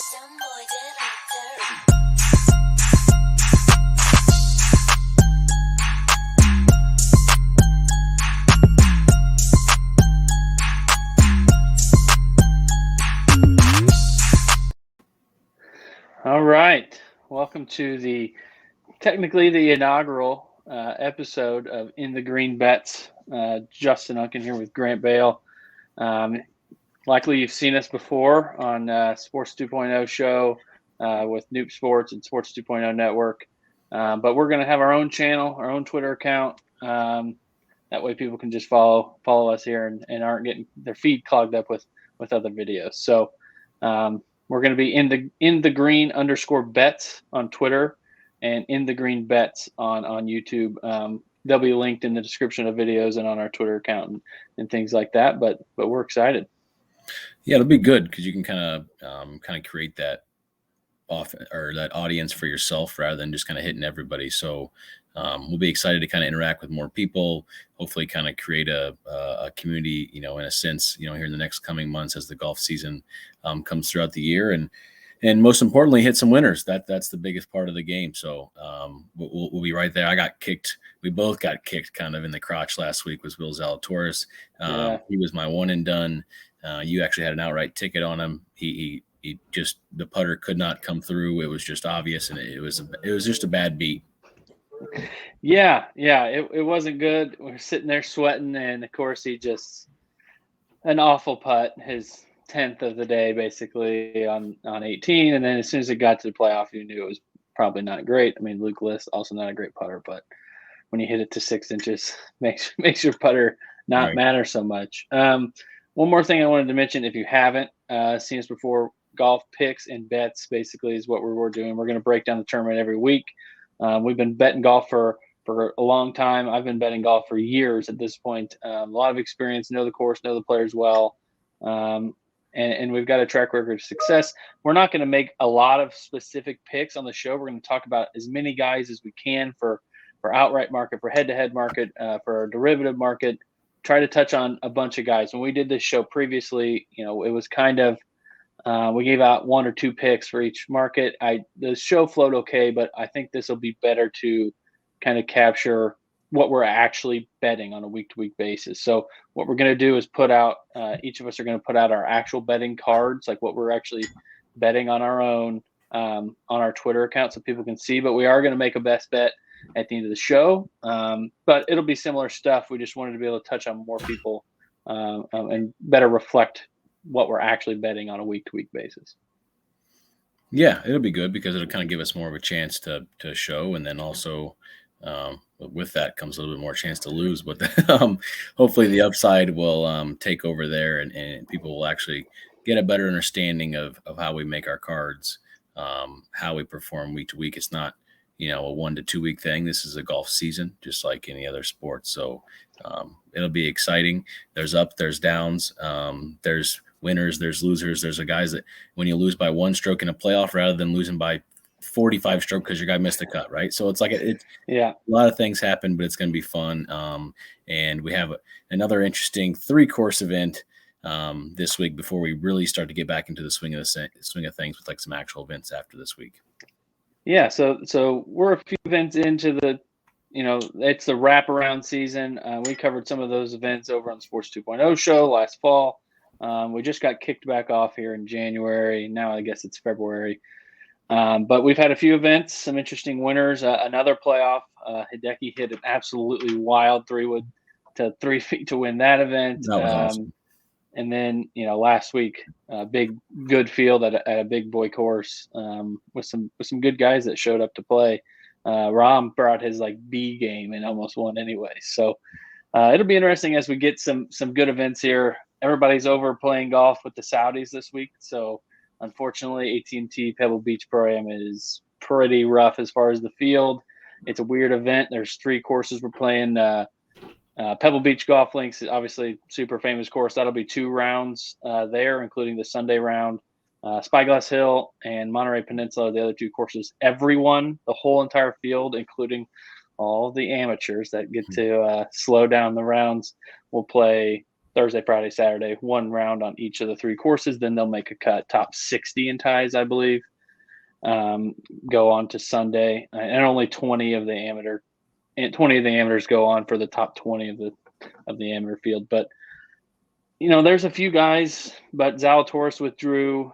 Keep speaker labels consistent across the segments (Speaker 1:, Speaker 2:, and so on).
Speaker 1: Some boy did me dirty.
Speaker 2: All right. Welcome to technically the inaugural episode of In the Green Bets. Justin Unkin here with Grant Bale. Likely you've seen us before on Sports 2.0 show with Noop Sports and Sports 2.0 Network. But we're going to have our own channel, our own Twitter account. That way people can just follow us here and aren't getting their feed clogged up with other videos. So we're going to be in the green _ bets on Twitter and in the green bets on YouTube. They'll be linked in the description of videos and on our Twitter account and things like that. But we're excited.
Speaker 3: Yeah, it'll be good because you can kind of create that that audience for yourself rather than just kind of hitting everybody. So we'll be excited to kind of interact with more people, hopefully kind of create a community, in a sense, here in the next coming months as the golf season comes throughout the year. And most importantly, hit some winners. That's the biggest part of the game. So we'll be right there. I got kicked. We both got kicked kind of in the crotch last week with Will Zalatoris. He was my one and done. You actually had an outright ticket on him. He just, the putter could not come through. It was just obvious, and it was just a bad beat.
Speaker 2: Yeah, it wasn't good. We're sitting there sweating, and of course he just an awful putt, his 10th of the day basically on 18, and then as soon as it got to the playoff, you knew it was probably not great. I mean, Luke List also not a great putter, but when you hit it to 6 inches, makes your putter not matter so much. One more thing I wanted to mention, if you haven't seen us before, golf picks and bets basically is what we're doing. We're going to break down the tournament every week. We've been betting golf for a long time. I've been betting golf for years at this point. A lot of experience, know the course, know the players well, and we've got a track record of success. We're not going to make a lot of specific picks on the show. We're going to talk about as many guys as we can for outright market, for head-to-head market, for a derivative market. Try to touch on a bunch of guys. When we did this show previously, it was kind of we gave out 1 or 2 picks for each market. The show flowed okay, but I think this will be better to kind of capture what we're actually betting on a week-to-week basis. So what we're going to do is put out each of us are going to put out our actual betting cards, like what we're actually betting on our own on our Twitter account, so people can see. But we are going to make a best bet at the end of the show, but it'll be similar stuff. We just wanted to be able to touch on more people and better reflect what we're actually betting on a week-to-week basis.
Speaker 3: Yeah, it'll be good because it'll kind of give us more of a chance to show, and then also with that comes a little bit more chance to lose. But hopefully the upside will take over there, and people will actually get a better understanding of how we make our cards, how we perform week to week. It's not a 1 to 2 week thing. This is a golf season, just like any other sport. So it'll be exciting. There's up, there's downs, there's winners, there's losers. There's a guys that when you lose by 1 stroke in a playoff rather than losing by 45 stroke because your guy missed a cut, right? So it's like a lot of things happen, but it's going to be fun. And we have another interesting 3-course event this week before we really start to get back into the swing of things with like some actual events after this week.
Speaker 2: Yeah, so we're a few events into the, it's the wraparound season. We covered some of those events over on the Sports 2.0 show last fall. We just got kicked back off here in January. Now I guess it's February. But we've had a few events, some interesting winners. Another playoff. Hideki hit an absolutely wild 3-wood to 3 feet to win that event.
Speaker 3: That was awesome.
Speaker 2: And then, last week, a big good field at a big boy course with some good guys that showed up to play. Rahm brought his B game and almost won anyway. So it'll be interesting as we get some good events here. Everybody's over playing golf with the Saudis this week. So unfortunately, AT&T Pebble Beach Pro-Am is pretty rough as far as the field. It's a weird event. There's 3 courses we're playing. Pebble Beach Golf Links, obviously super famous course. That'll be 2 rounds there, including the Sunday round. Spyglass Hill and Monterey Peninsula, the other 2 courses. Everyone, the whole entire field, including all the amateurs that get to slow down the rounds, will play Thursday, Friday, Saturday, 1 round on each of the 3 courses. Then they'll make a cut. Top 60 in ties, I believe, go on to Sunday, and only 20 of the amateurs go on for the top 20 of the amateur field. But there's a few guys, but Zalatoris withdrew.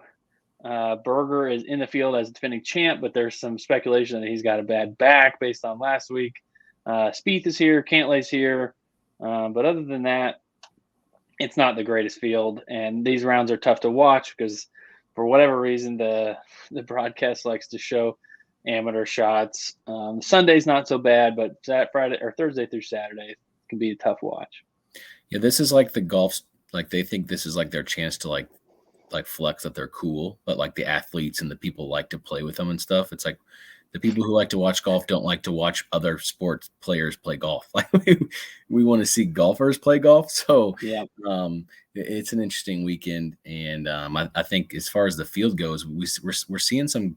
Speaker 2: Berger is in the field as defending champ, but there's some speculation that he's got a bad back based on last week. Spieth is here, Cantlay's here, but other than that, it's not the greatest field, and these rounds are tough to watch because for whatever reason the broadcast likes to show amateur shots. Sunday's not so bad, but Friday or Thursday through Saturday can be a tough watch.
Speaker 3: Yeah, this is like the golf. Like they think this is like their chance to like flex that they're cool, but like the athletes and the people like to play with them and stuff. It's like the people who like to watch golf don't like to watch other sports players play golf. Like we want to see golfers play golf. So
Speaker 2: yeah,
Speaker 3: it's an interesting weekend, and I think as far as the field goes, we're seeing some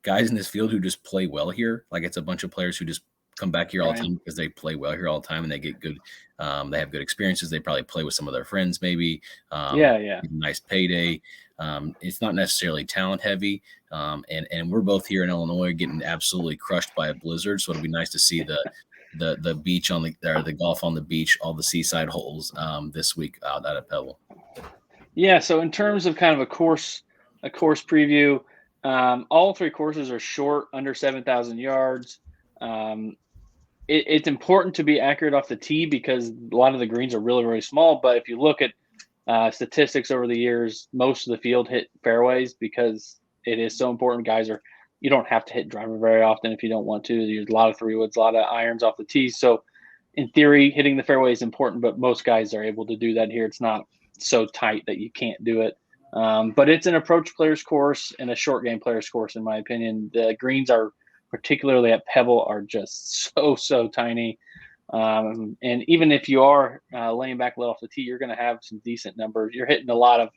Speaker 3: guys in this field who just play well here. Like it's a bunch of players who just come back here all the time because they play well here all the time and they get good. They have good experiences. They probably play with some of their friends, maybe. Nice payday. It's not necessarily talent heavy. And we're both here in Illinois getting absolutely crushed by a blizzard. So it'll be nice to see the beach the golf on the beach, all the seaside holes this week out at Pebble.
Speaker 2: Yeah. So in terms of kind of a course preview, all 3 courses are short, under 7,000 yards. It's important to be accurate off the tee because a lot of the greens are really, really small. But if you look at statistics over the years, most of the field hit fairways because it is so important. You don't have to hit driver very often if you don't want to. There's a lot of 3-woods, a lot of irons off the tee. So in theory, hitting the fairway is important, but most guys are able to do that here. It's not so tight that you can't do it. But it's an approach player's course and a short game player's course, in my opinion. The greens are, particularly at Pebble, are just so tiny. And even if you are laying back a little off the tee, you're going to have some decent numbers. You're hitting a lot of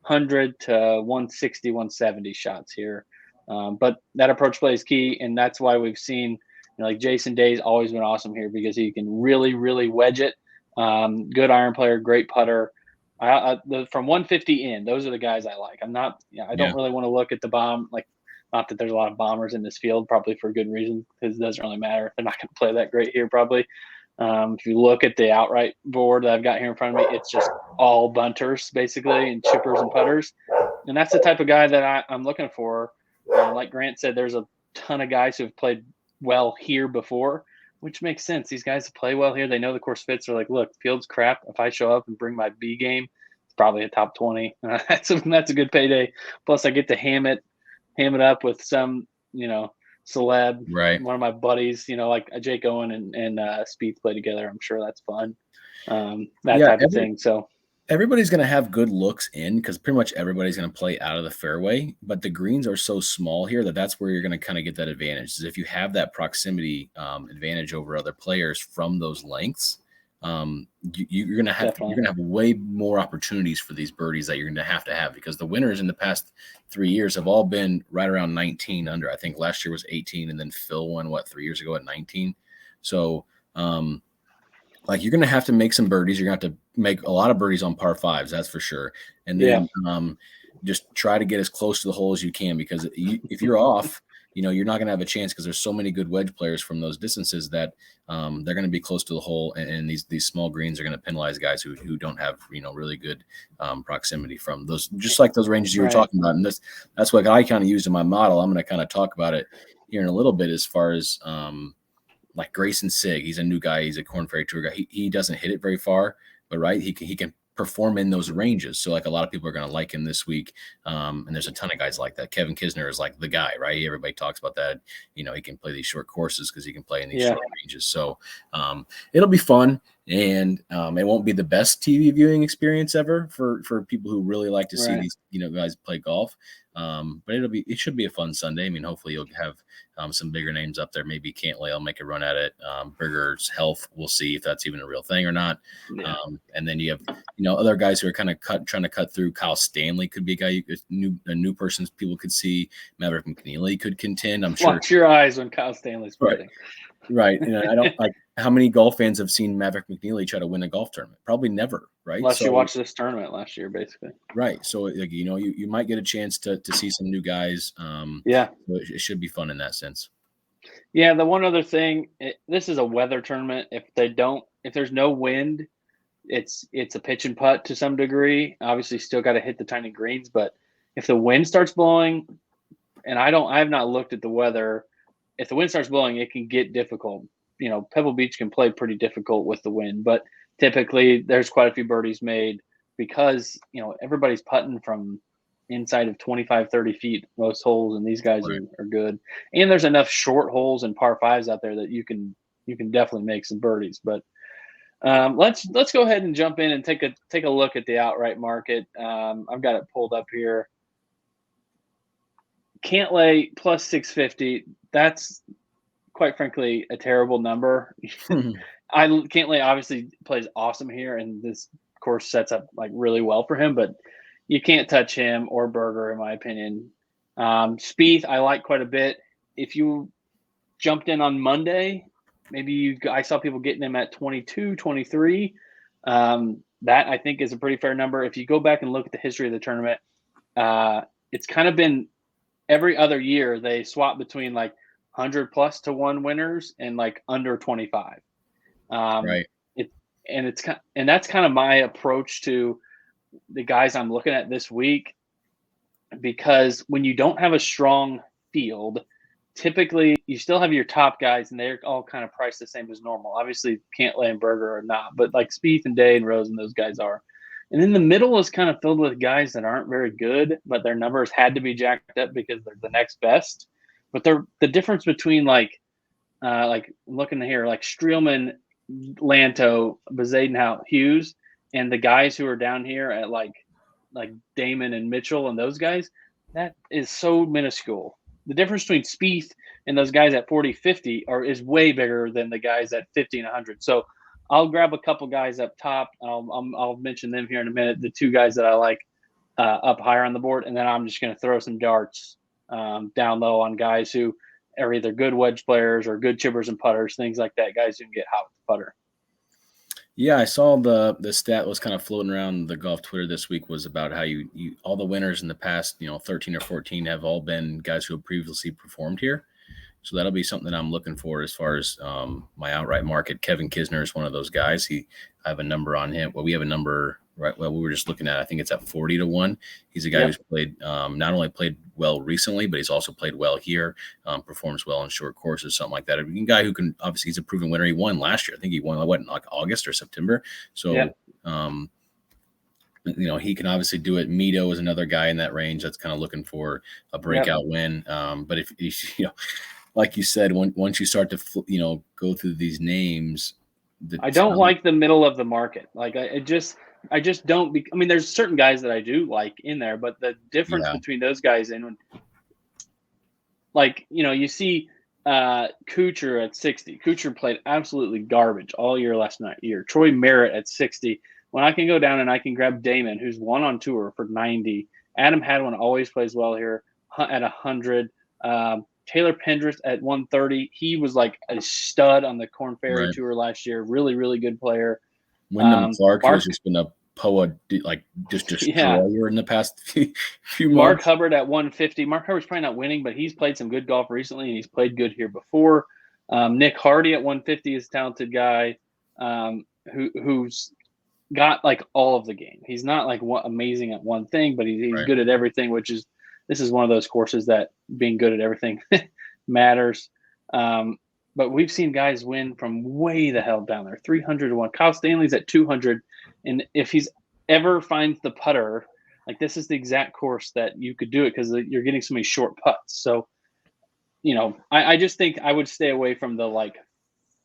Speaker 2: 100 to 160, 170 shots here. But that approach play is key, and that's why we've seen like Jason Day's always been awesome here because he can really, really wedge it. Good iron player, great putter. From 150 in, those are the guys I like. I don't really want to look at the bomb. Like, not that there's a lot of bombers in this field, probably for a good reason, because it doesn't really matter. They're not going to play that great here, probably. If you look at the outright board that I've got here in front of me, it's just all bunters, basically, and chippers and putters. And that's the type of guy that I'm looking for. Like Grant said, there's a ton of guys who have played well here before, which makes sense. These guys play well here. They know the course fits. They're like, look, field's crap. If I show up and bring my B game, it's probably a top 20. That's a good payday. Plus, I get to ham it up with some, celeb.
Speaker 3: Right.
Speaker 2: One of my buddies, like Jake Owen and Spieth play together. I'm sure that's fun. Type of thing. So
Speaker 3: everybody's going to have good looks in because pretty much everybody's going to play out of the fairway, but the greens are so small here that's where you're going to kind of get that advantage. Is if you have that proximity advantage over other players from those lengths, you're going to have way more opportunities for these birdies that you're going to have because the winners in the past 3 years have all been right around 19 under. I think last year was 18, and then Phil won 3 years ago at 19. So like you're going to have to make some birdies. You're going to have to make a lot of birdies on par 5s, that's for sure. And then just try to get as close to the hole as you can because if you're off, you're not going to have a chance because there's so many good wedge players from those distances that they're going to be close to the hole, and these small greens are going to penalize guys who don't have really good proximity from those, just like those ranges you were talking about. And that's what I kind of used in my model. I'm going to kind of talk about it here in a little bit as far as like Grayson Sigg. He's a new guy. He's a Korn Ferry Tour guy. He doesn't hit it very far, but he can perform in those ranges. So like a lot of people are going to like him this week. And there's a ton of guys like that. Kevin Kisner is like the guy, right? Everybody talks about that. He can play these short courses because he can play in these short ranges. So it'll be fun. And it won't be the best TV viewing experience ever for people who really like to see these, guys play golf. But it should be a fun Sunday. I mean, hopefully you'll have some bigger names up there. Maybe Cantlay will make a run at it. Berger's health, we'll see if that's even a real thing or not. Yeah. And then you have, other guys who are kind of trying to cut through. Kyle Stanley could be a guy, a new person people could see. Maverick McNeely could contend. I'm sure.
Speaker 2: Watch your eyes when Kyle Stanley's playing.
Speaker 3: Right. I don't like. how many golf fans have seen Maverick McNeely try to win a golf tournament? Probably never, right?
Speaker 2: Unless you watched this tournament last year, basically.
Speaker 3: Right. So, like, you might get a chance to see some new guys.
Speaker 2: Yeah.
Speaker 3: It should be fun in that sense.
Speaker 2: Yeah. The one other thing, this is a weather tournament. If there's no wind, it's a pitch and putt to some degree. Obviously, still got to hit the tiny greens, but if the wind starts blowing, and I have not looked at the weather. If the wind starts blowing, it can get difficult. Pebble Beach can play pretty difficult with the wind, but typically there's quite a few birdies made because, everybody's putting from inside of 25, 30 feet, most holes, and these guys are good. And there's enough short holes and par fives out there that you can definitely make some birdies. But let's go ahead and jump in and take a look at the outright market. I've got it pulled up here. Cantlay plus 650. That's quite frankly a terrible number. Cantlay obviously plays awesome here, and this course sets up like really well for him, but you can't touch him or Berger in my opinion. Spieth I like quite a bit. If you jumped in on Monday, I saw people getting him at 22, 23. That I think is a pretty fair number. If you go back and look at the history of the tournament, it's kind of been every other year they swap between like 100 plus to 1 winners and like under 25.
Speaker 3: Right.
Speaker 2: And that's kind of my approach to the guys I'm looking at this week, because when you don't have a strong field, typically you still have your top guys and they're all kind of priced the same as normal. Obviously Cantlay and Berger are not, but like Spieth and Day and Rose and those guys are. And then the middle is kind of filled with guys that aren't very good, but their numbers had to be jacked up because they're the next best. But they're the difference between like looking here, like Streelman, Lanto, Bezadenhout, Hughes, and the guys who are down here at like Damon and Mitchell and those guys, that is so minuscule. The difference between Spieth and those guys at 40, 50 is way bigger than the guys at 50 and 100. So I'll grab a couple guys up top. I'll mention them here in a minute. The 2 guys that I like up higher on the board, and then I'm just going to throw some darts down low on guys who are either good wedge players or good chippers and putters, things like that. Guys who can get hot with the putter.
Speaker 3: Yeah, I saw the stat was kind of floating around the golf Twitter this week was about how you all the winners in the past 13 or 14 have all been guys who have previously performed here. So that'll be something that I'm looking for as far as my outright market. Kevin Kisner is one of those guys. I have a number on him. Well, we have a number, right? Well, we were just looking at, I think it's at 40 to 1. He's a guy who's played, not only played well recently, but he's also played well here, performs well in short courses, something like that. A guy who can, obviously he's a proven winner. He won last year. I think he won, in like August or September. So, he can obviously do it. Mito is another guy in that range that's kind of looking for a breakout win. But if like you said, once you start to go through these names,
Speaker 2: I don't like the middle of the market. Like I just don't. There's certain guys that I do like in there, but the difference between those guys and you see Kuchar at 60. Kuchar played absolutely garbage all year last year. Troy Merritt at 60. When I can go down and I can grab Damon, who's won on tour for 90. Adam Hadwin always plays well here at 100. Taylor Pendrith at 130. He was like a stud on the Korn Ferry Tour last year. Really, really good player.
Speaker 3: Wyndham Clark has just been a POA, just destroyer in the past few months.
Speaker 2: Mark Hubbard at 150. Mark Hubbard's probably not winning, but he's played some good golf recently, and he's played good here before. Nick Hardy at 150 is a talented guy who's got like all of the game. He's not like amazing at one thing, but he's good at everything, this is one of those courses that being good at everything matters. But we've seen guys win from way the hell down there, 300 to 1. Kyle Stanley's at 200. And if he's ever finds the putter, like this is the exact course that you could do it because you're getting so many short putts. So, I just think I would stay away from the like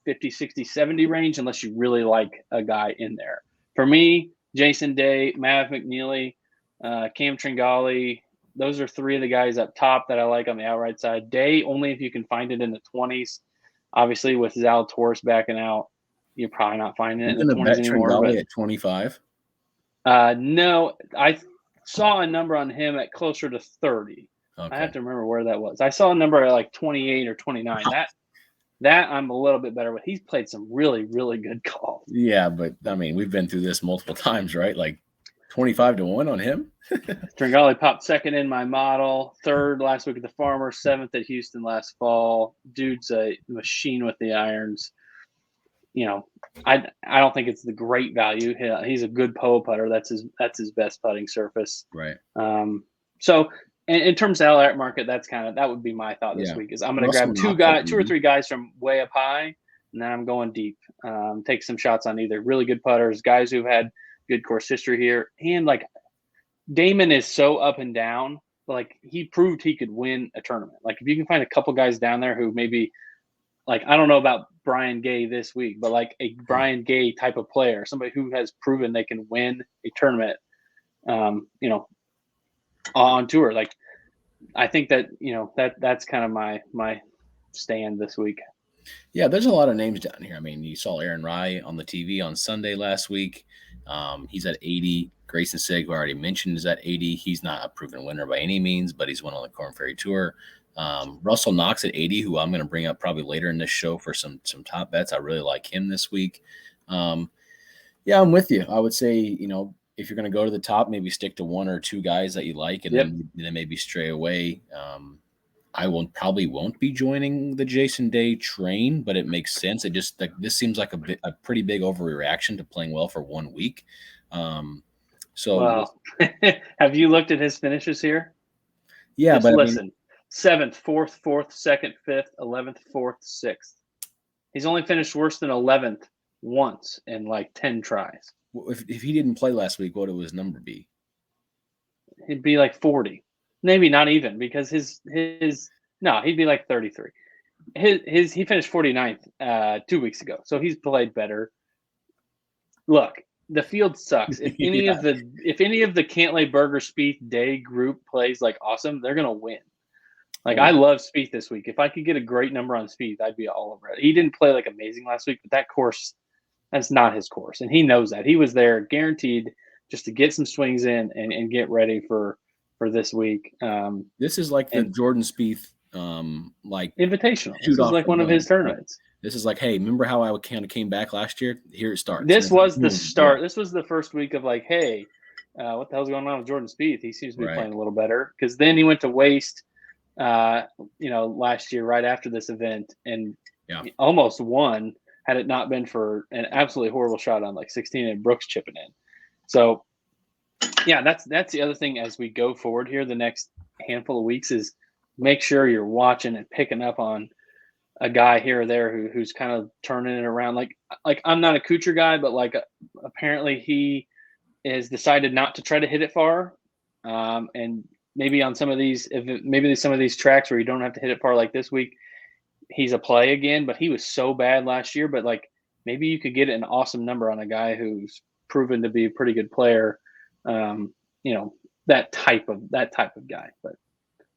Speaker 2: 50, 60, 70 range unless you really like a guy in there. For me, Jason Day, Mav McNeely, Cam Tringali, those are 3 of the guys up top that I like on the outright side. Day, only if you can find it in the 20s. Obviously, with Zalatoris backing out, you're probably not finding it in the 20s anymore.
Speaker 3: Tringali at 25?
Speaker 2: No, I saw a number on him at closer to 30. Okay. I have to remember where that was. I saw a number at like 28 or 29. That I'm a little bit better with. He's played some really, really good golf.
Speaker 3: Yeah, but I mean, we've been through this multiple times, right? Like 25-1 on him.
Speaker 2: Tringali popped second in my model, third last week at the Farmers, seventh at Houston last fall. Dude's a machine with the irons. You know, I don't think it's the great value. He's a good putter. That's his best putting surface.
Speaker 3: Right.
Speaker 2: So in terms of LR market, that would be my thought this
Speaker 3: Yeah.
Speaker 2: week is I'm going to
Speaker 3: Russell
Speaker 2: grab
Speaker 3: Knox,
Speaker 2: two or three guys from way up high, and then I'm going deep. Take some shots on either really good putters, guys who've had good course history here, and like Damon is so up and down. Like he proved he could win a tournament. Like if you can find a couple guys down there who maybe, like I don't know about Brian Gay this week, but like a Brian Gay type of player, somebody who has proven they can win a tournament, you know, on tour. Like I think that, you know, that's kind of my stand this week.
Speaker 3: Yeah, there's a lot of names down here. I mean, you saw Aaron Rai on the TV on Sunday last week. He's at 80. Grayson Sigg, who I already mentioned, is at 80. He's not a proven winner by any means, but he's won on the Korn Ferry Tour. Russell Knox at 80, who I'm going to bring up probably later in this show for some top bets. I really like him this week. Yeah, I'm with you. I would say, you know, if you're going to go to the top, maybe stick to one or two guys that you like, and then maybe stray away. I probably won't be joining the Jason Day train, but it makes sense. It just like this seems like a pretty big overreaction to playing well for 1 week.
Speaker 2: Well, have you looked at his finishes here?
Speaker 3: Yeah,
Speaker 2: just
Speaker 3: but
Speaker 2: listen:
Speaker 3: I mean,
Speaker 2: 7th, 4th, 4th, 2nd, 5th, 11th, 4th, 6th. He's only finished worse than 11th once in like 10 tries.
Speaker 3: if he didn't play last week, what would his number be?
Speaker 2: He'd be like 40, maybe not even, because he'd be like 33. He finished 49th 2 weeks ago, so he's played better. Look, the field sucks. If any of the Cantlay, Berger, Spieth, Day group plays like awesome, they're gonna win. Like I love Spieth this week. If I could get a great number on Spieth, I'd be all over it. He didn't play like amazing last week, but that course, that's not his course, and he knows that. He was there guaranteed just to get some swings in and get ready for this week.
Speaker 3: This is like the Jordan Spieth like
Speaker 2: invitational. This is like one of his tournaments.
Speaker 3: This is like, hey, remember how I kind of came back last year? Here it starts.
Speaker 2: This was the start. Yeah. This was the first week of like, hey, what the hell's going on with Jordan Spieth? He seems to be playing a little better, because then he went to waste, last year right after this event, and he almost won had it not been for an absolutely horrible shot on like 16 and Brooks chipping in. So, yeah, that's the other thing as we go forward here the next handful of weeks is make sure you're watching and picking up on a guy here or there who's kind of turning it around. Like I'm not a Kuchar guy, but like apparently he has decided not to try to hit it far, and maybe on some of these tracks where you don't have to hit it far like this week, he's a play again. But he was so bad last year. But like maybe you could get an awesome number on a guy who's proven to be a pretty good player. That type of guy, but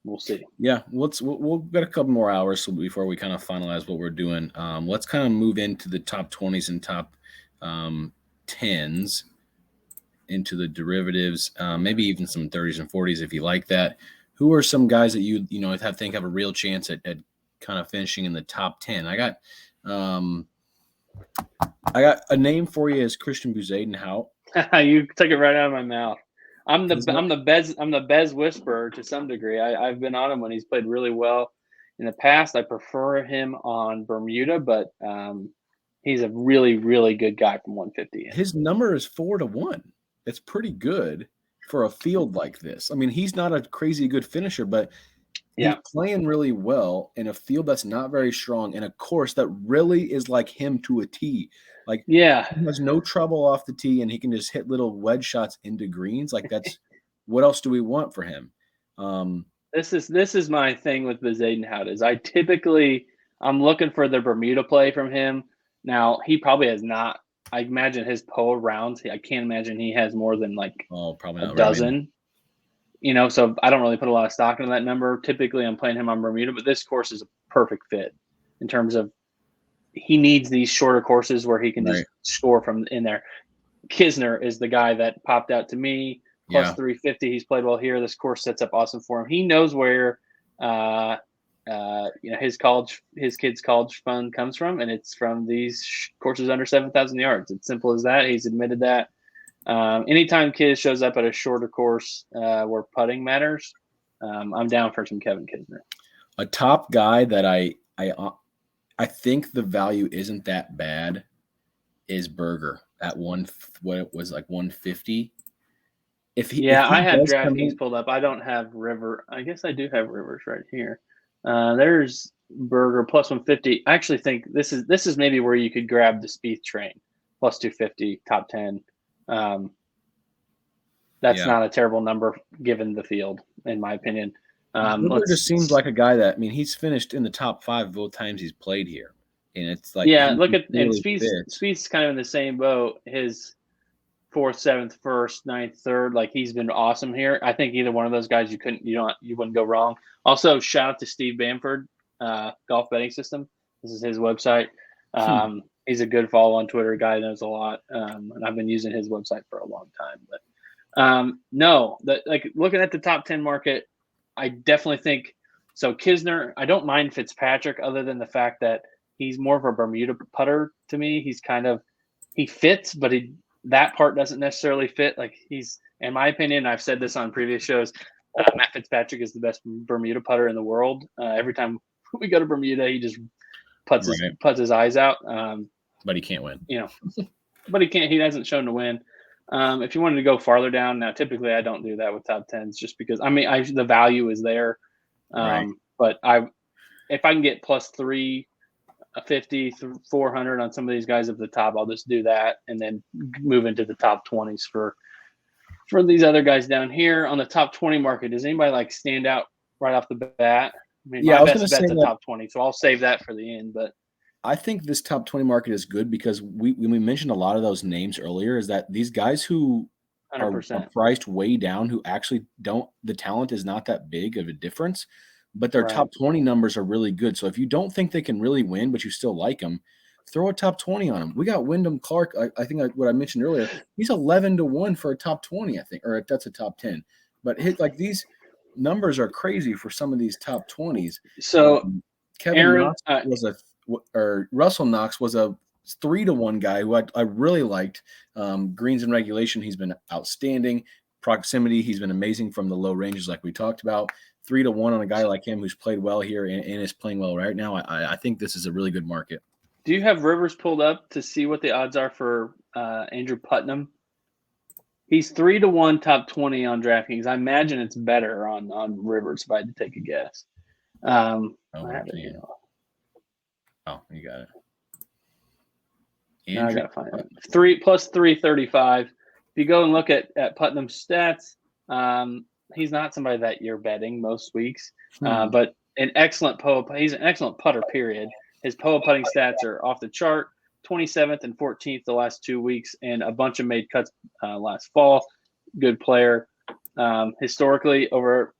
Speaker 2: we'll see.
Speaker 3: Yeah, we'll get a couple more hours before we kind of finalize what we're doing. Let's kind of move into the top 20s and top 10s into the derivatives, maybe even some 30s and 40s if you like that. Who are some guys that you think have a real chance at kind of finishing in the top 10? I got a name for you as Christian Bezuidenhout.
Speaker 2: You took it right out of my mouth. I'm the Bez whisperer to some degree. I've been on him when he's played really well in the past. I prefer him on Bermuda, but he's a really, really good guy from 150.
Speaker 3: His number is 4-1. It's pretty good for a field like this. I mean, he's not a crazy good finisher, but he's playing really well in a field that's not very strong, in a course that really is like him to a tee. Like, he has no trouble off the tee, and he can just hit little wedge shots into greens. Like, that's what else do we want for him?
Speaker 2: This is my thing with Bezuidenhout is I'm looking for the Bermuda play from him. Now, he probably has not. I imagine his pull rounds, I can't imagine he has more than like
Speaker 3: probably
Speaker 2: a dozen. So I don't really put a lot of stock into that number. Typically, I'm playing him on Bermuda, but this course is a perfect fit in terms of he needs these shorter courses where he can just score from in there. Kisner is the guy that popped out to me. Plus 350. He's played well here. This course sets up awesome for him. He knows where his kid's college fund comes from, and it's from these courses under 7,000 yards. It's simple as that. He's admitted that. Anytime kid shows up at a shorter course where putting matters, I'm down for some Kevin Kisner.
Speaker 3: A top guy that I think the value isn't that bad is Berger at what it was like 150.
Speaker 2: I have DraftKings pulled up. I don't have River. I guess I do have Rivers right here. There's Berger plus 150. I actually think this is maybe where you could grab the Spieth train plus 250 top 10. That's not a terrible number given the field, in my opinion.
Speaker 3: Berger just seems like a guy that, I mean, he's finished in the top 5 both times he's played here, and it's like
Speaker 2: look at and Spieth's kind of in the same boat. His 4th, 7th, 1st, 9th, 3rd, like he's been awesome here. I think either one of those guys you wouldn't go wrong. Also, shout out to Steve Bamford, Golf Betting System. This is his website. He's a good follow on Twitter. Guy knows a lot, and I've been using his website for a long time. But looking at the top 10 market, I definitely think so. Kisner, I don't mind Fitzpatrick, other than the fact that he's more of a Bermuda putter to me. He fits, but that part doesn't necessarily fit. Like he's, in my opinion, I've said this on previous shows, Matt Fitzpatrick is the best Bermuda putter in the world. Every time we go to Bermuda, he just puts his eyes out.
Speaker 3: But he can't win.
Speaker 2: But he hasn't shown to win. If you wanted to go farther down, now typically I don't do that with top 10s just because the value is there. But if I can get plus 350, 400 on some of these guys at the top, I'll just do that and then move into the top 20s for these other guys down here on the top 20 market. Does anybody stand out right off the bat? My best bet's a top 20, so I'll save that for the end. But
Speaker 3: I think this top 20 market is good because we mentioned a lot of those names earlier, is that these guys who 100%. Are priced way down, who actually the talent is not that big of a difference, but their top 20 numbers are really good. So if you don't think they can really win, but you still like them, throw a top 20 on them. We got Wyndham Clark. I think what I mentioned earlier, he's 11-1 for a top 20, I think, or that's a top 10. But these numbers are crazy for some of these top 20s.
Speaker 2: So
Speaker 3: Russell Knox was a 3-1 guy who I really liked. Greens and regulation, he's been outstanding. Proximity, he's been amazing from the low ranges like we talked about. 3-1 on a guy like him who's played well here and is playing well right now. I think this is a really good market.
Speaker 2: Do you have Rivers pulled up to see what the odds are for Andrew Putnam? He's 3-1 top 20 on DraftKings. I imagine it's better on Rivers if I had to take a guess.
Speaker 3: Oh, you got it.
Speaker 2: Now I gotta find it. 3 plus 335. If you go and look at Putnam's stats, he's not somebody that you're betting most weeks, but he's an excellent putter. Period. His POA putting stats are off the chart. 27th and 14th the last 2 weeks, and a bunch of made cuts last fall. Good player. Historically, over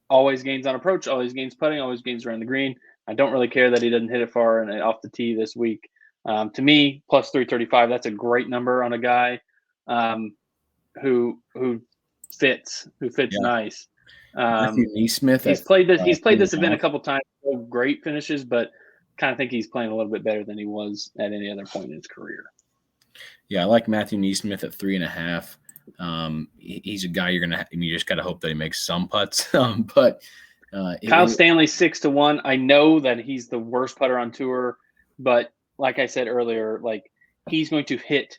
Speaker 2: always gains on approach, always gains putting, always gains around the green. I don't really care that he doesn't hit it far and off the tee this week. To me, plus 335, that's a great number on a guy who fits nice.
Speaker 3: Matthew Neesmith.
Speaker 2: He's played this event a couple times. No great finishes, but kind of think he's playing a little bit better than he was at any other point in his career.
Speaker 3: Yeah, I like Matthew Neesmith at 3.5. He's a guy you just got to hope that he makes some putts. But
Speaker 2: Kyle Stanley 6-1. I know that he's the worst putter on tour, but like I said earlier, he's going to hit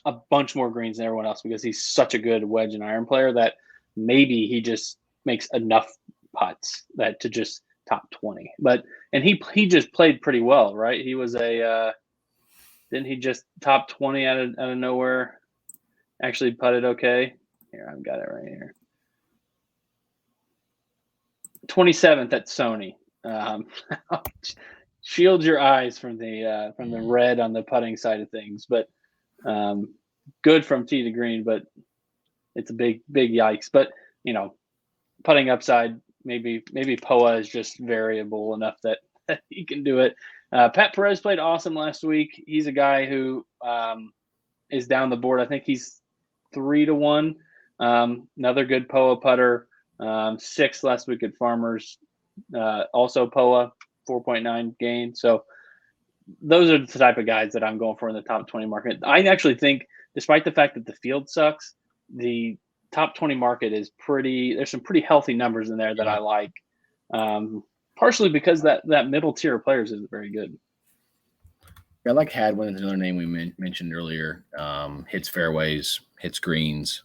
Speaker 2: a bunch more greens than everyone else because he's such a good wedge and iron player that maybe he just makes enough putts to just top 20. And he just played pretty well, right? He was didn't he just top 20 out of nowhere? Actually putted okay. Here, I've got it right here. 27th at Sony. Shield your eyes from the red on the putting side of things, but good from tee to green, but it's a big yikes. But putting upside, maybe POA is just variable enough that he can do it. Pat Perez played awesome last week. He's a guy who is down the board. I think he's 3-1. Another good POA putter. 6th last week at Farmers. also POA 4.9 gain. So those are the type of guys that I'm going for in the top 20 market. I actually think, despite the fact that the field sucks, the top 20 market is there's some pretty healthy numbers in there that I like. Partially because that middle tier of players isn't very good.
Speaker 3: I like Hadwin, another name we mentioned earlier. Hits fairways, hits greens,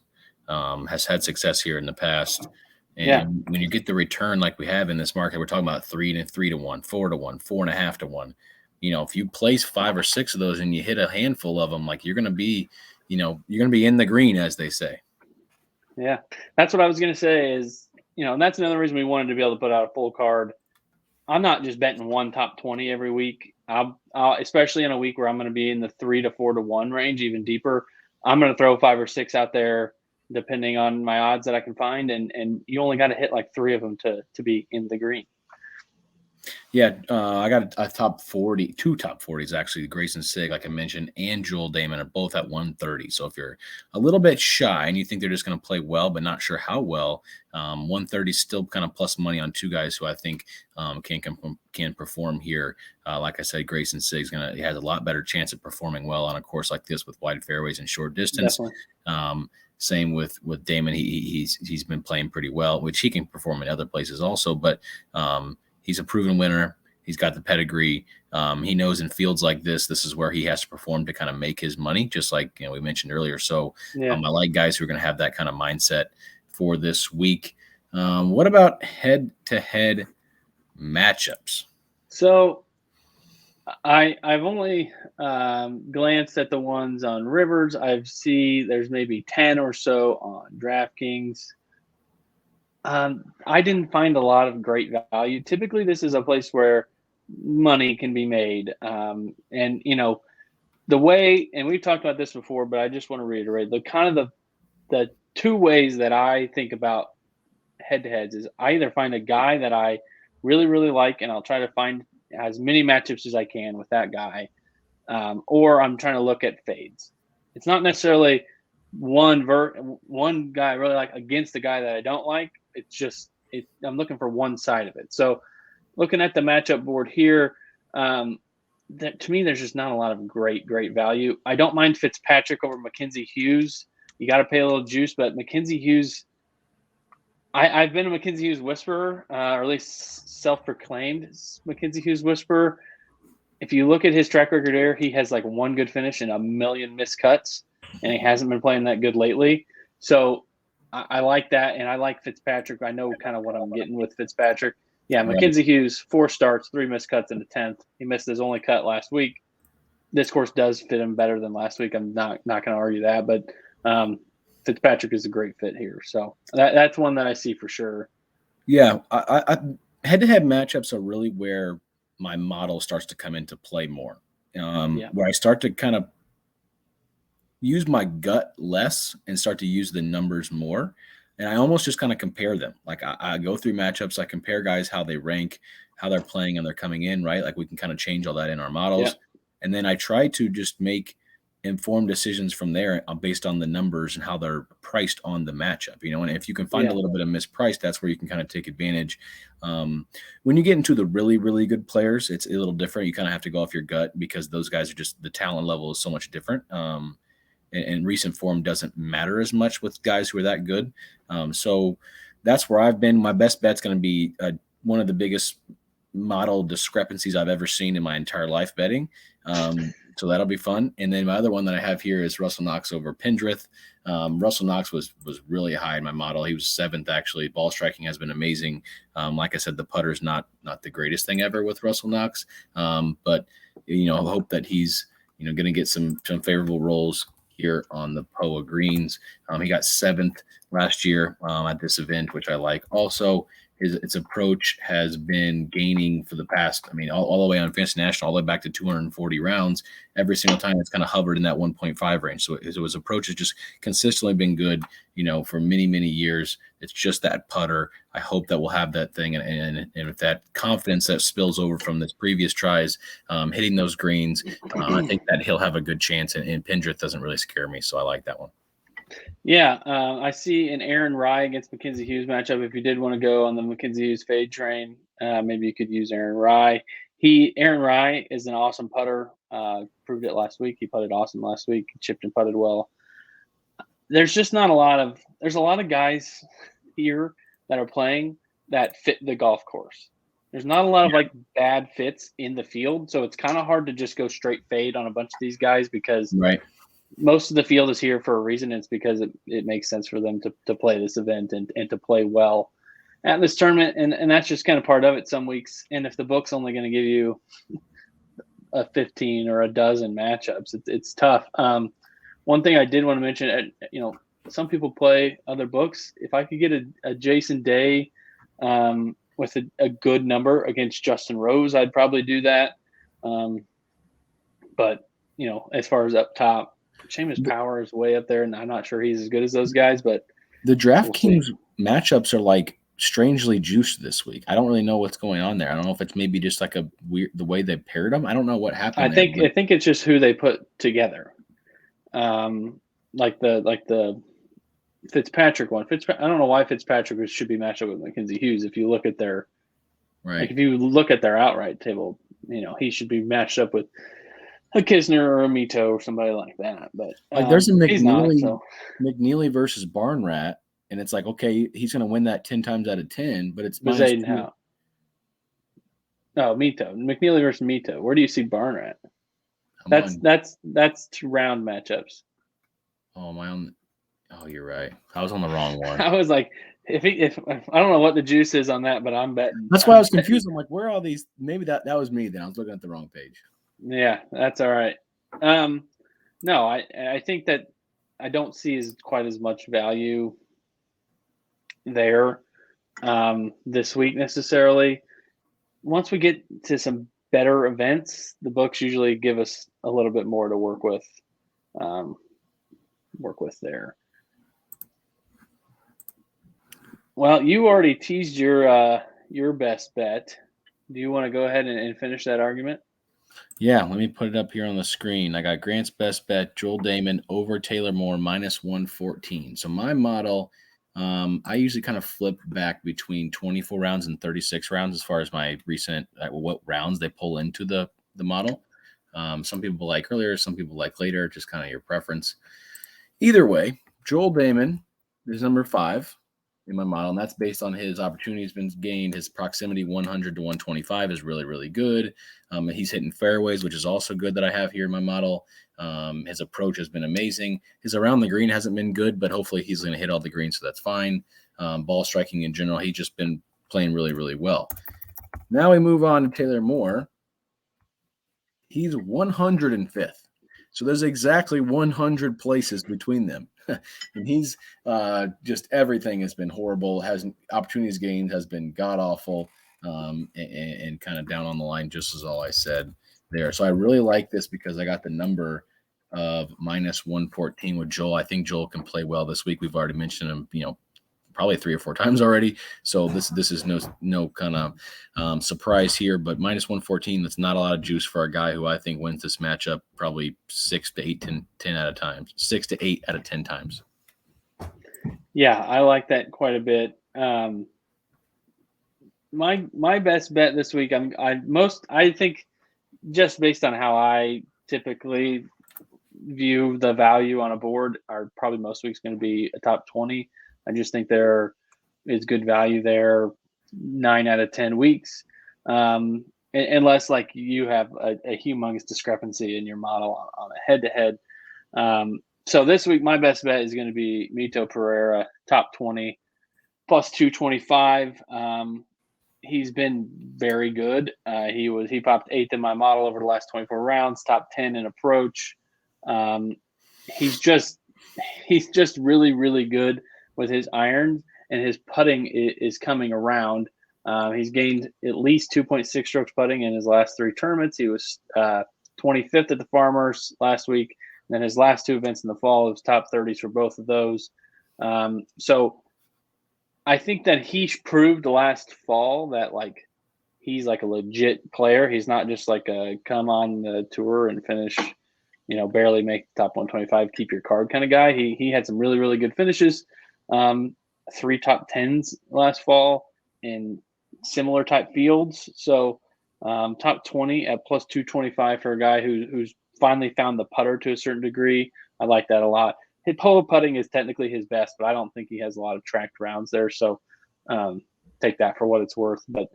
Speaker 3: has had success here in the past. And when you get the return like we have in this market, we're talking about 3 to 1, 4 to 1, 4.5 to 1. If you place 5 or 6 of those and you hit a handful of them, like you're going to be in the green, as they say.
Speaker 2: Yeah, that's what I was going to say is, and that's another reason we wanted to be able to put out a full card. I'm not just betting one top 20 every week. I'll especially in a week where I'm going to be in the 3 to 4 to 1 range, even deeper. I'm going to throw 5 or 6 out there, depending on my odds that I can find. And you only got to hit like 3 of them to be in the green.
Speaker 3: Yeah, I got a top 40, 2 top 40s actually. Grayson Sigg, like I mentioned, and Joel Damon are both at 130. So if you're a little bit shy and you think they're just going to play well, but not sure how well, 130 is still kind of plus money on 2 guys who I think can perform here. Like I said, Grayson Sigg has a lot better chance of performing well on a course like this with wide fairways and short distance. Same with Damon. He's been playing pretty well, which he can perform in other places also, but he's a proven winner. He's got the pedigree. He knows in fields like this is where he has to perform to kind of make his money, just like we mentioned earlier. So I like guys who are going to have that kind of mindset for this week. What about head-to-head matchups?
Speaker 2: So I've only glanced at the ones on Rivers. There's maybe 10 or so on DraftKings. I didn't find a lot of great value. Typically, this is a place where money can be made. And, the way, and we've talked about this before, but I just want to reiterate, the 2 ways that I think about head-to-heads is I either find a guy that I really, really like, and I'll try to find as many matchups as I can with that guy, or I'm trying to look at fades. It's not necessarily one guy I really like against the guy that I don't like. It's just I'm looking for one side of it. So looking at the matchup board here, to me, there's just not a lot of great value. I don't mind Fitzpatrick over Mackenzie Hughes. You got to pay a little juice, but Mackenzie Hughes, I've been a Mackenzie Hughes whisperer, or at least self-proclaimed Mackenzie Hughes whisperer. If you look at his track record here, he has like 1 good finish and 1 million missed cuts, and he hasn't been playing that good lately. So I like that, and I like Fitzpatrick. I know kind of what I'm getting with Fitzpatrick. Yeah, Mackenzie Hughes, 4 starts, 3 missed cuts in the 10th. He missed his only cut last week. This course does fit him better than last week. I'm not going to argue that, but Fitzpatrick is a great fit here. So that's one that I see for sure.
Speaker 3: Yeah, I head-to-head matchups are really where my model starts to come into play more, where I start to kind of use my gut less and start to use the numbers more. And I almost just kind of compare them. Like I go through matchups, I compare guys, how they rank, how they're playing, and they're coming in, right? Like we can kind of change all that in our models. Yeah. And then I try to just make informed decisions from there based on the numbers and how they're priced on the matchup, and if you can find a little bit of mispriced, that's where you can kind of take advantage. When you get into the really, really good players, it's a little different. You kind of have to go off your gut because those guys are just, the talent level is so much different. And recent form doesn't matter as much with guys who are that good. So that's where I've been. My best bet's going to be one of the biggest model discrepancies I've ever seen in my entire life betting. So that'll be fun. And then my other one that I have here is Russell Knox over Pendrith. Russell Knox was really high in my model. He was 7th, actually. Ball striking has been amazing. Like I said, the putter's not the greatest thing ever with Russell Knox. But, I hope that he's, going to get some favorable rolls here on the POA greens. He got 7th last year at this event, which I like. Also, his approach has been gaining for the past, all the way on Fantasy National, all the way back to 240 rounds. Every single time it's kind of hovered in that 1.5 range. So his approach has just consistently been good, for many, many years. It's just that putter. I hope that we'll have that thing. And with that confidence that spills over from this previous tries, hitting those greens, I think that he'll have a good chance. And Pendrith doesn't really scare me. So I like that one.
Speaker 2: Yeah, I see an Aaron Rye against Mackenzie Hughes matchup. If you did want to go on the Mackenzie Hughes fade train, maybe you could use Aaron Rye. Aaron Rye is an awesome putter. Proved it last week. He putted awesome last week. He chipped and putted well. There's just not a lot of. There's a lot of guys here that are playing that fit the golf course. There's not a lot of like bad fits in the field, so it's kind of hard to just go straight fade on a bunch of these guys because
Speaker 3: Right.
Speaker 2: most of the field is here for a reason. It's because it makes sense for them to play this event and to play well at this tournament. And that's just kind of part of it some weeks. And if the book's only going to give you a 15 or a dozen matchups, it's tough. One thing I did want to mention, some people play other books. If I could get a Jason Day with a good number against Justin Rose, I'd probably do that. But, as far as up top, Seamus Power is way up there, and I'm not sure he's as good as those guys. But
Speaker 3: the DraftKings matchups are like strangely juiced this week. I don't really know what's going on there. I don't know if it's maybe just like a weird the way they paired them. I don't know what happened.
Speaker 2: I think it's just who they put together. Like the Fitzpatrick one. I don't know why Fitzpatrick should be matched up with Mackenzie Hughes. If you look at their if you look at their outright table, he should be matched up with a Kisner or a Mito or somebody like that. But
Speaker 3: there's a
Speaker 2: McNeely
Speaker 3: versus Barn Rat, and it's like, okay, he's going to win that 10 times out of 10, but it's
Speaker 2: Zayden Howe. No, Mito. McNeely versus Mito. Where do you see Barn Rat? That's 2 round matchups.
Speaker 3: Oh, my own. Oh, you're right. I was on the wrong one.
Speaker 2: I was like, if I don't know what the juice is on that, but I'm betting.
Speaker 3: That's why I was confused. I'm like, where are all these? Maybe that was me. Then I was looking at the wrong page.
Speaker 2: Yeah, that's all right. No, I think that I don't see quite as much value there this week necessarily. Once we get to some better events, the books usually give us a little bit more to work with there. Well, you already teased your best bet. Do you want to go ahead and finish that argument?
Speaker 3: Yeah, let me put it up here on the screen. I got Grant's best bet, Joel Damon over Taylor Moore minus 114. So my model, I usually kind of flip back between 24 rounds and 36 rounds as far as my recent what rounds they pull into the model. Some people like earlier, some people like later, just kind of your preference. Either way, Joel Damon is number 5 in my model, and that's based on his opportunities been gained. His proximity 100 to 125 is really, really good. He's hitting fairways, which is also good that I have here in my model. His approach has been amazing. His around the green hasn't been good, but hopefully he's going to hit all the greens, so that's fine. Ball striking in general, he's just been playing really, really well. Now we move on to Taylor Moore. He's 105th. So there's exactly 100 places between them. And he's just everything has been horrible. Opportunities gained has been god awful, and kind of down on the line, just as all I said there. So I really like this because I got the number of minus 114 with Joel. I think Joel can play well this week. We've already mentioned him, probably 3 or 4 times already. So this is no kind of surprise here, but minus 114, that's not a lot of juice for a guy who I think wins this matchup probably 6 to 8, 10 out of times, 6 to 8 out of 10 times.
Speaker 2: Yeah, I like that quite a bit. My best bet this week, I think just based on how I typically view the value on a board, are probably most weeks going to be a top 20. I just think there is good value there 9 out of 10 weeks, unless like you have a humongous discrepancy in your model on a head-to-head. So this week, my best bet is going to be Mito Pereira, top 20, plus 225. He's been very good. He popped 8th in my model over the last 24 rounds, top 10 in approach. He's just really, really good with his irons, and his putting is coming around. He's gained at least 2.6 strokes putting in his last 3 tournaments. He was 25th at the Farmers last week. And then his last 2 events in the fall, it was top 30s for both of those. So I think that he proved last fall that he's like a legit player. He's not just like a come on the tour and finish barely make the top 125, keep your card kind of guy. He had some really, really good finishes. 3 top 10s last fall in similar type fields. So top 20 at plus 225 for a guy who's finally found the putter to a certain degree. I like that a lot. His polo putting is technically his best, but I don't think he has a lot of tracked rounds there. So take that for what it's worth. But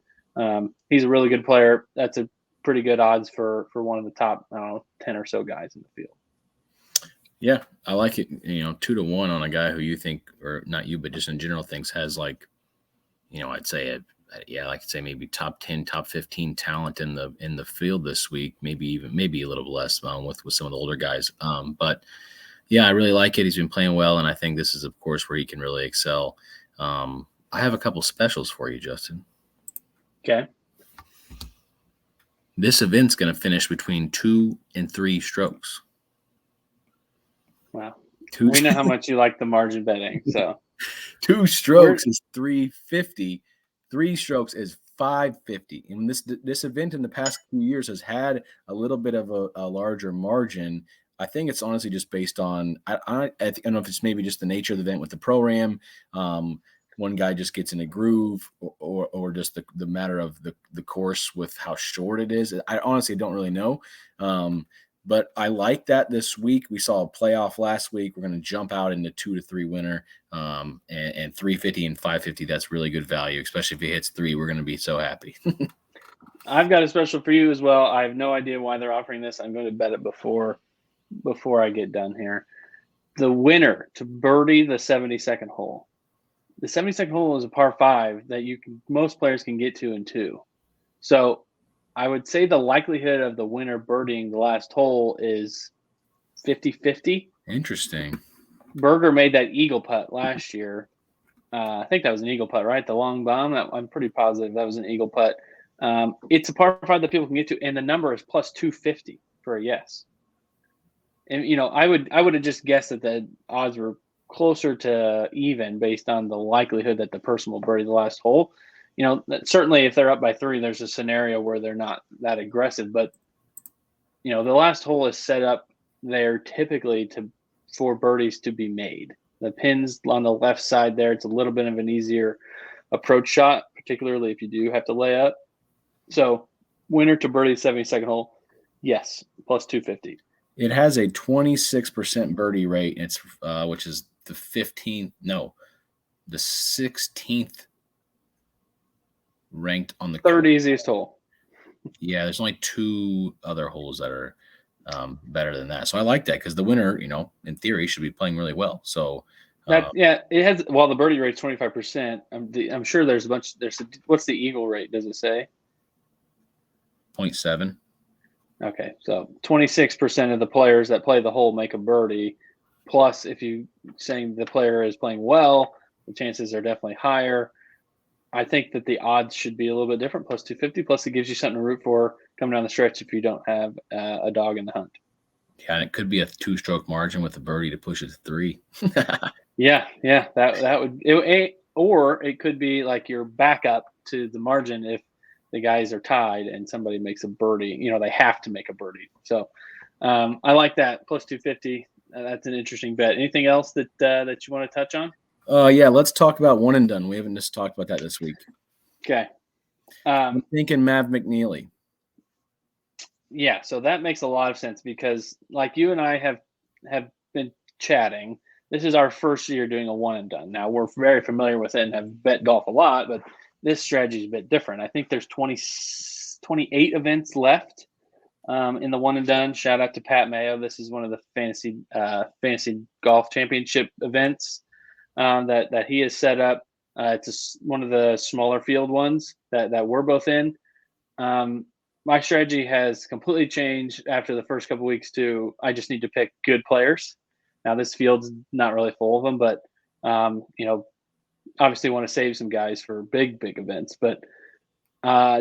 Speaker 2: he's a really good player. That's a pretty good odds for one of the top, 10 or so guys in the field.
Speaker 3: Yeah, I like it. 2-1 on a guy who you think, or not you, but just in general thinks has I'd say like to say maybe top 10, top 15 talent in the field this week. Maybe a little less with some of the older guys. But yeah, I really like it. He's been playing well, and I think this is, of course, where he can really excel. I have a couple specials for you, Justin.
Speaker 2: Okay.
Speaker 3: This event's going to finish between 2 and 3 strokes.
Speaker 2: Wow. We know how much you like the margin betting. So
Speaker 3: 2 strokes is 350. 3 strokes is 550. And this event in the past few years has had a little bit of a larger margin. I think it's honestly just based on I don't know if it's maybe just the nature of the event with the Pro-Am. One guy just gets in a groove, or just the matter of the course with how short it is. I honestly don't really know. But I like that this week. We saw a playoff last week. We're going to jump out into 2 to 3 winner, and 350 and 550. That's really good value, especially if he hits 3. We're going to be so happy.
Speaker 2: I've got a special for you as well. I have no idea why they're offering this. I'm going to bet it before I get done here. The winner to birdie the 72nd hole. The 72nd hole is a par 5 that most players can get to in 2. So I would say the likelihood of the winner birdieing the last hole is 50-50.
Speaker 3: Interesting.
Speaker 2: Berger made that eagle putt last year. I think that was an eagle putt, right? The long bomb. I'm pretty positive that was an eagle putt. It's a par 5 that people can get to, and the number is plus 250 for a yes. And I would have just guessed that the odds were closer to even based on the likelihood that the person will birdie the last hole. Certainly if they're up by 3, there's a scenario where they're not that aggressive. But the last hole is set up there typically for birdies to be made. The pin's on the left side there. It's a little bit of an easier approach shot, particularly if you do have to lay up. So winner to birdie 72nd hole, yes, plus 250.
Speaker 3: It has a 26% birdie rate. It's which is the 16th ranked on the
Speaker 2: third easiest hole.
Speaker 3: Yeah, there's only 2 other holes that are better than that. So I like that because the winner, in theory, should be playing really well. So
Speaker 2: it has. Well, the birdie rate's 25%. I'm sure there's a bunch. What's the eagle rate? Does it say?
Speaker 3: 0.7.
Speaker 2: Okay, so 26% of the players that play the hole make a birdie. Plus, if you saying the player is playing well, the chances are definitely higher. I think that the odds should be a little bit different, plus 250. Plus, it gives you something to root for coming down the stretch if you don't have a dog in the hunt.
Speaker 3: Yeah, and it could be a 2-stroke margin with a birdie to push it to 3.
Speaker 2: Yeah, that would or it could be like your backup to the margin if the guys are tied and somebody makes a birdie. They have to make a birdie. So I like that plus 250. That's an interesting bet. Anything else that you want to touch on?
Speaker 3: Yeah, let's talk about one and done. We haven't just talked about that this week.
Speaker 2: Okay.
Speaker 3: I'm thinking Mav McNeely.
Speaker 2: Yeah, so that makes a lot of sense because like you and I have been chatting, this is our first year doing a one and done. Now we're very familiar with it and have bet golf a lot, but this strategy is a bit different. I think there's 28 events left in the one and done. Shout out to Pat Mayo. This is one of the fantasy golf championship events that he has set up. It's one of the smaller field ones that we're both in. My strategy has completely changed after the first couple of weeks to I just need to pick good players. Now this field's not really full of them, but obviously want to save some guys for big events. But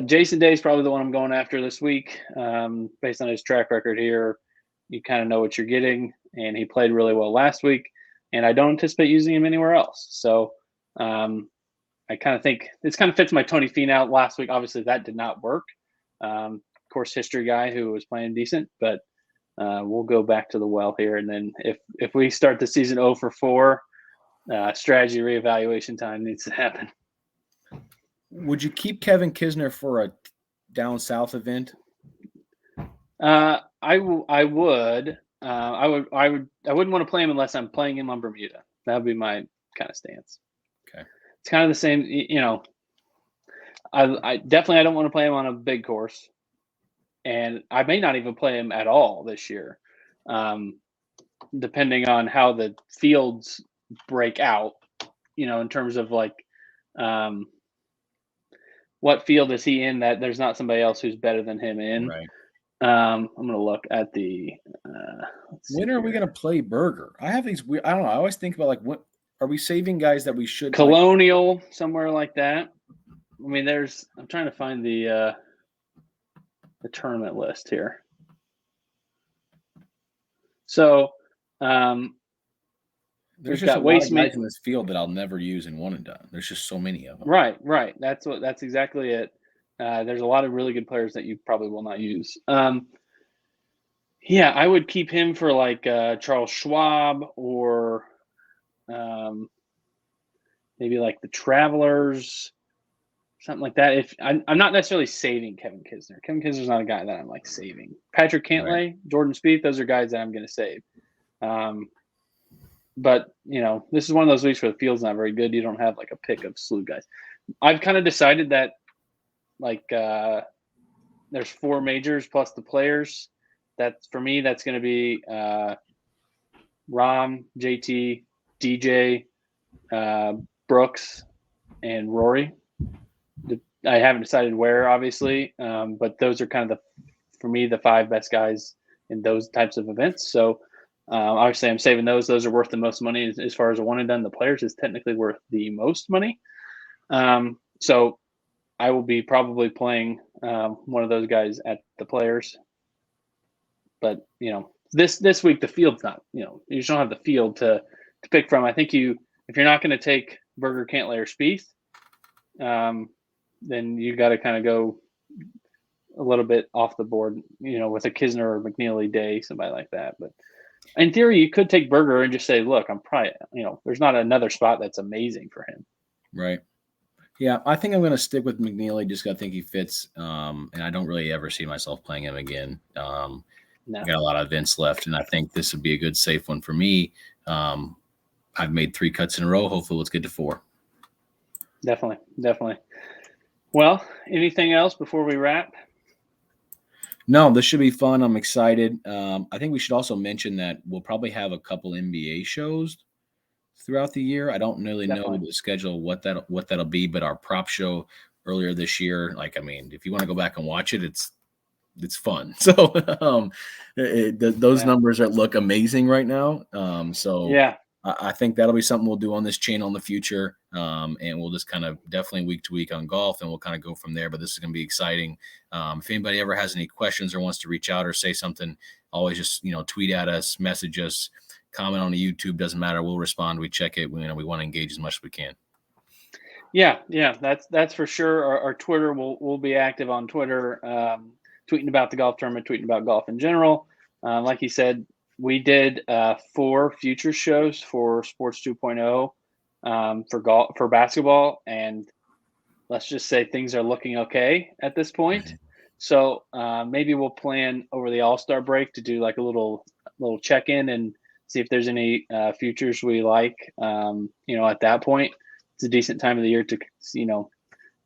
Speaker 2: Jason Day is probably the one I'm going after this week. Based on his track record here, you kind of know what you're getting, and he played really well last week. And I don't anticipate using him anywhere else. So I kind of think this kind of fits my Tony Finau last week. Obviously, that did not work. Course history guy who was playing decent, but we'll go back to the well here. And then if we start the season 0 for 4, strategy reevaluation time needs to happen.
Speaker 3: Would you keep Kevin Kisner for a down south event?
Speaker 2: I would. I wouldn't want to play him unless I'm playing him on Bermuda. That would be my kind of stance.
Speaker 3: Okay.
Speaker 2: It's kind of the same, I definitely, I don't want to play him on a big course, and I may not even play him at all this year, depending on how the fields break out, in terms of like, what field is he in that there's not somebody else who's better than him in.
Speaker 3: Right.
Speaker 2: I'm going to look at the,
Speaker 3: when are we going to play Berger? I have these weird, I don't know. I always think about like, what are we saving guys that we should
Speaker 2: Colonial, somewhere like that. I mean, I'm trying to find the tournament list here. So,
Speaker 3: there's
Speaker 2: we've
Speaker 3: just
Speaker 2: got
Speaker 3: a lot of
Speaker 2: Waste
Speaker 3: guys in this field that I'll never use in one and done. There's just so many of them.
Speaker 2: Right. That's exactly it. There's a lot of really good players that you probably will not use. Yeah, I would keep him for like Charles Schwab or maybe like the Travelers, something like that. If I'm not necessarily saving Kevin Kisner. Kevin Kisner's not a guy that I'm like saving. Patrick Cantlay,
Speaker 3: Right.
Speaker 2: Jordan Spieth, those are guys that I'm going to save. But this is one of those weeks where the field's not very good. You don't have like a pick of slew guys. I've kind of decided that like there's 4 majors plus the players. That's for me. That's going to be Rahm, JT, DJ, Brooks, and Rory. I haven't decided where, obviously, but those are kind of for me, the 5 best guys in those types of events. So obviously, I'm saving those. Those are worth the most money as far as a one and done. The players is technically worth the most money. So I will be probably playing one of those guys at the players. But this week the field's not. You just don't have the field to pick from. I think if you're not going to take Berger, Cantlay, or Spieth, then you got to kind of go a little bit off the board. With a Kisner or McNeely day, somebody like that. But in theory, you could take Berger and just say, look, I'm probably there's not another spot that's amazing for him.
Speaker 3: Right. Yeah, I think I'm going to stick with McNeely just because I think he fits, and I don't really ever see myself playing him again.
Speaker 2: No.
Speaker 3: Got a lot of events left, and I think this would be a good safe one for me. I've made 3 cuts in a row. Hopefully, let's get to 4.
Speaker 2: Definitely. Well, anything else before we wrap?
Speaker 3: No, this should be fun. I'm excited. I think we should also mention that we'll probably have a couple NBA shows throughout the year. I don't really know the schedule, what that'll be, but our prop show earlier this year, if you want to go back and watch it, it's fun. So those numbers look amazing right now.
Speaker 2: Yeah,
Speaker 3: I think that'll be something we'll do on this channel in the future. And we'll just kind of definitely week to week on golf, and we'll kind of go from there. But this is going to be exciting. If anybody ever has any questions or wants to reach out or say something, always just, tweet at us, message us, comment on the YouTube. Doesn't matter. We'll respond. We check it. We want to engage as much as we can.
Speaker 2: Yeah. That's for sure. Our Twitter, we'll be active on Twitter, tweeting about the golf tournament, tweeting about golf in general. Like you said, we did 4 future shows for Sports 2.0 for basketball, and let's just say things are looking okay at this point. So maybe we'll plan over the All-Star break to do like a little check-in and see if there's any futures we like. At that point, it's a decent time of the year to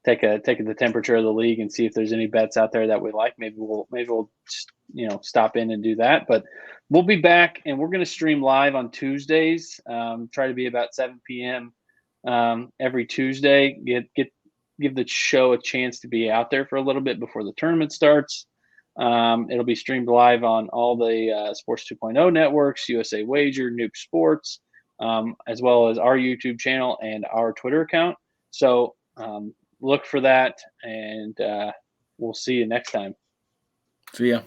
Speaker 2: take the temperature of the league and see if there's any bets out there that we like. Maybe we'll stop in and do that. But we'll be back, and we're going to stream live on Tuesdays. Try to be about 7 p.m. Every Tuesday. Give the show a chance to be out there for a little bit before the tournament starts. It'll be streamed live on all the Sports 2.0 networks, USA Wager, Nuke Sports, as well as our YouTube channel and our Twitter account. So look for that, and we'll see you next time.
Speaker 3: See ya.